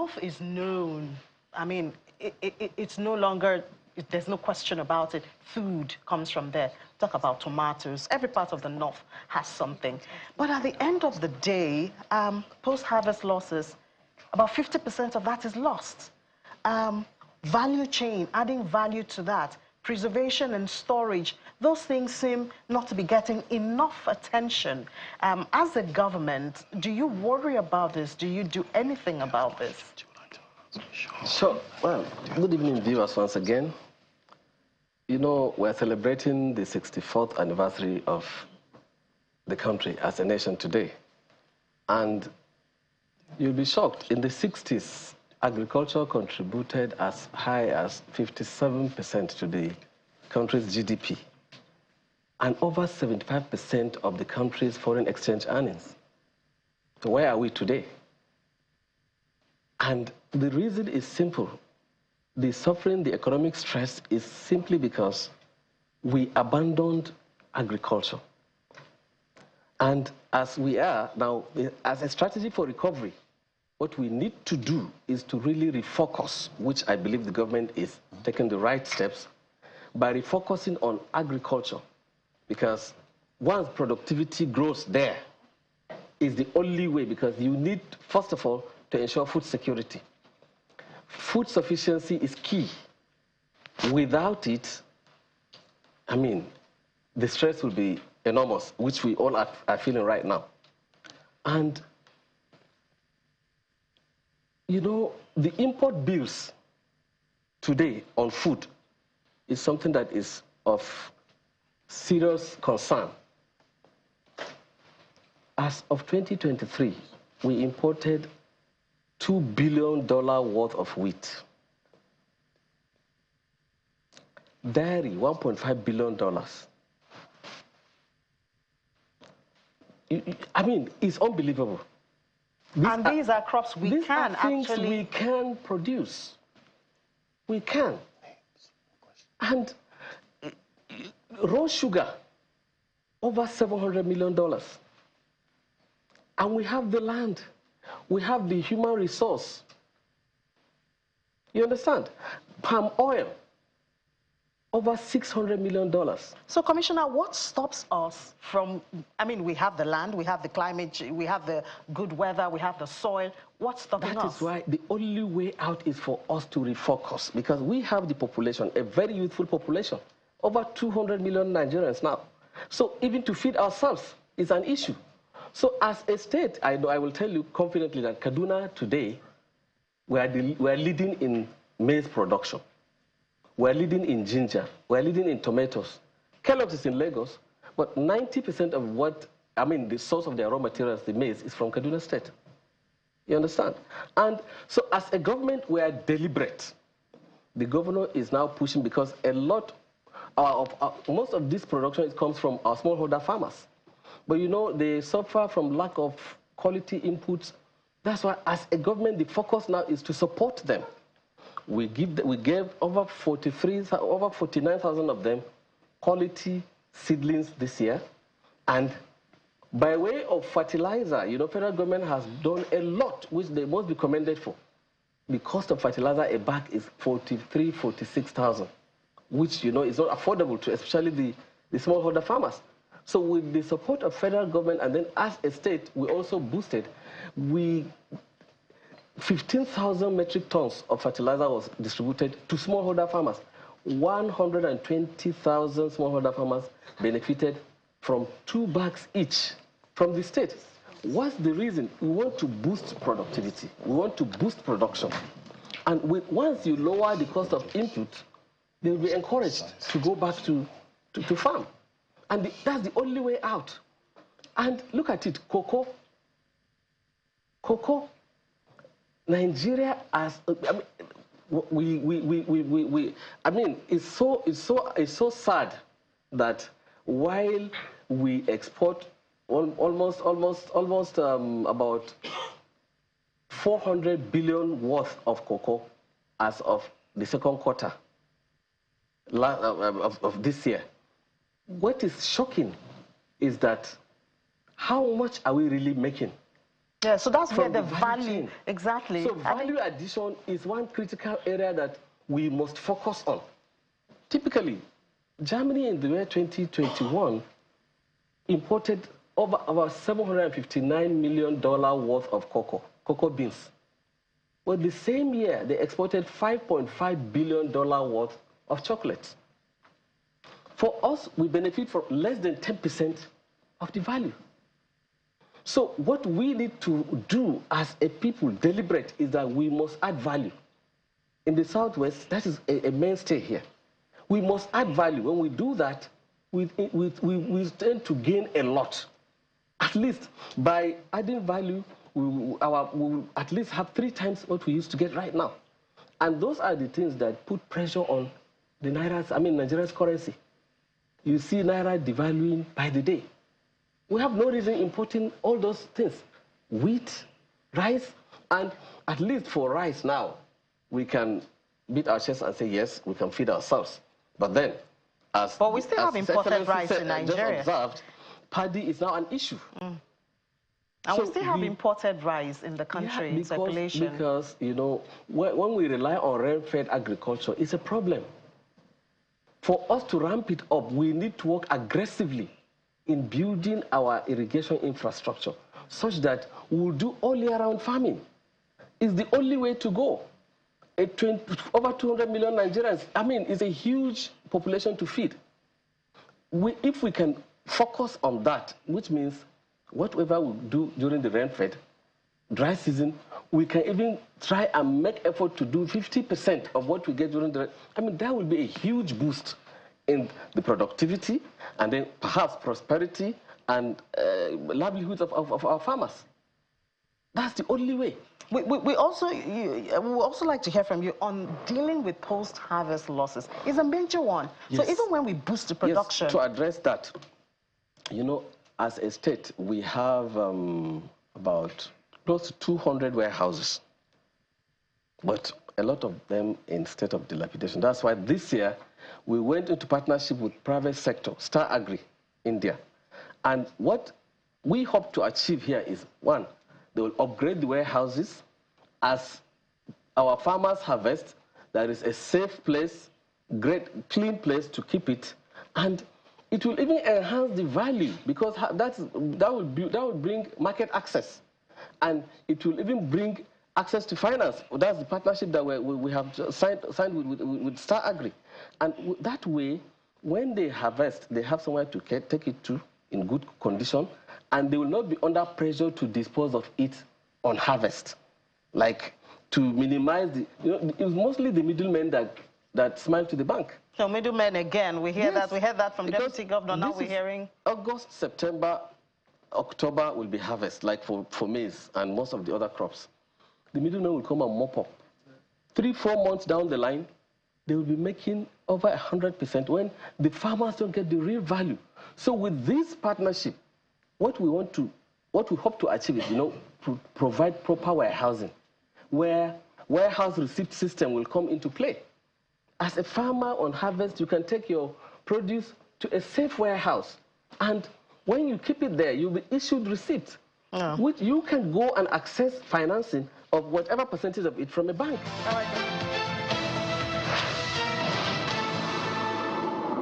North is known. I mean, it's no longer, there's no question about it. Food comes from there. Talk about tomatoes. Every part of the North has something. But at the end of the day, post-harvest losses, about 50% of that is lost. Value chain, adding value to that, preservation and storage, those things seem not to be getting enough attention. As a government, do you worry about this? Do you do anything about this? Sure. Well, good evening, viewers, once again. You know, we're celebrating the 64th anniversary of the country as a nation today. And you'll be shocked, in the 60s, agriculture contributed as high as 57% to the country's GDP and over 75% of the country's foreign exchange earnings. So where are we today? And the reason is simple. The suffering, the economic stress is simply because we abandoned agriculture. And as we are now, as a strategy for recovery, what we need to do is to really refocus, which I believe the government is taking the right steps, by refocusing on agriculture. Because once productivity grows there, is the only way, because you need, first of all, to ensure food security. Food sufficiency is key. Without it, I mean, the stress will be enormous, which we all are feeling right now. And you know, the import bills today on food is something that is of serious concern. As of 2023, we imported $2 billion worth of wheat. Dairy, $1.5 billion. I mean, it's unbelievable. These are crops we can actually... we can produce. We can. And raw sugar, over $700 million. And we have the land. We have the human resource. You understand? Palm oil, over $600 million. So, Commissioner, what stops us from, I mean, we have the land, we have the climate, we have the good weather, we have the soil. What's stopping us? That is why the only way out is for us to refocus, because we have the population, a very youthful population, over 200 million Nigerians now. So even to feed ourselves is an issue. So as a state, I will tell you confidently that Kaduna today, we are leading in maize production. We're leading in ginger. We're leading in tomatoes. Kellogg's is in Lagos, but 90% of what, I mean, the source of their raw materials, the maize, is from Kaduna State. You understand? And so as a government, we are deliberate. The governor is now pushing because a lot most of this production comes from our smallholder farmers. But you know, they suffer from lack of quality inputs. That's why as a government, the focus now is to support them. We gave over 49,000 of them quality seedlings this year. And by way of fertilizer, you know, federal government has done a lot, which they must be commended for. The cost of fertilizer a bag is 43,000, 46,000, which, you know, is not affordable to especially the smallholder farmers. So with the support of federal government, and then as a state, we also boosted, 15,000 metric tons of fertilizer was distributed to smallholder farmers. 120,000 smallholder farmers benefited from 2 bags each from the state. What's the reason? We want to boost productivity. We want to boost production. And once you lower the cost of input, they will be encouraged to go back to farm. And that's the only way out. And look at it, cocoa. Nigeria as I mean, it's so sad that while we export almost about 400 billion worth of cocoa as of the second quarter of this year. What is shocking is that how much are we really making? Yeah, so that's where from the value value, chain. exactly. So value addition is one critical area that we must focus on. Typically, Germany in the year 2021 imported over about $759 million worth of cocoa beans. Well, the same year, they exported $5.5 billion worth of chocolates. For us, we benefit from less than 10% of the value. So what we need to do as a people, deliberate, is that we must add value. In the Southwest, that is a mainstay here. We must add value. When we do that, we tend to gain a lot. At least by adding value, we will at least have 3 times what we used to get right now. And those are the things that put pressure on the Nigeria's currency. You see Naira devaluing by the day. We have no reason importing all those things. Wheat, rice, and at least for rice now, we can beat our chest and say, yes, we can feed ourselves. But then, but we still have imported rice in Nigeria. Just observed, paddy is now an issue. And so we still have imported rice in the country, in circulation. Because, you know, when we rely on rain-fed agriculture, it's a problem. For us to ramp it up, we need to work aggressively in building our irrigation infrastructure such that we'll do all year-round farming. It's the only way to go. Over 200 million Nigerians, it's a huge population to feed. If we can focus on that, which means whatever we do during the rain-fed dry season, we can even try and make effort to do 50% of what we get during the that will be a huge boost in the productivity and then perhaps prosperity and livelihoods of our farmers. That's the only way. We would also like to hear from you on dealing with post-harvest losses. It's a major one. Yes. So even when we boost the production... Yes, to address that, you know, as a state, we have about close to 200 warehouses, but a lot of them in state of dilapidation. That's why this year we went into partnership with private sector, Star Agric, India. And what we hope to achieve here is, one, they will upgrade the warehouses. As our farmers harvest, there is a safe place, great, clean place to keep it, and it will even enhance the value because that will bring market access, and it will even bring access to finance. That's the partnership that we have signed with Star Agric, and that way, when they harvest, they have somewhere to take it to in good condition, and they will not be under pressure to dispose of it on harvest, like to minimize the. You know, it's mostly the middlemen that smile to the bank. So middlemen again, we hear that. We heard that from Deputy Governor. Now we're hearing August, September, October will be harvest, like for maize and most of the other crops. The middlemen will come and mop up. 3-4 months down the line, they will be making over 100% when the farmers don't get the real value. So with this partnership, what we hope to achieve is, you know, to provide proper warehousing, where warehouse receipt system will come into play. As a farmer on harvest, you can take your produce to a safe warehouse, and when you keep it there, you'll be issued receipts, which you can go and access financing of whatever percentage of it from a bank. All right.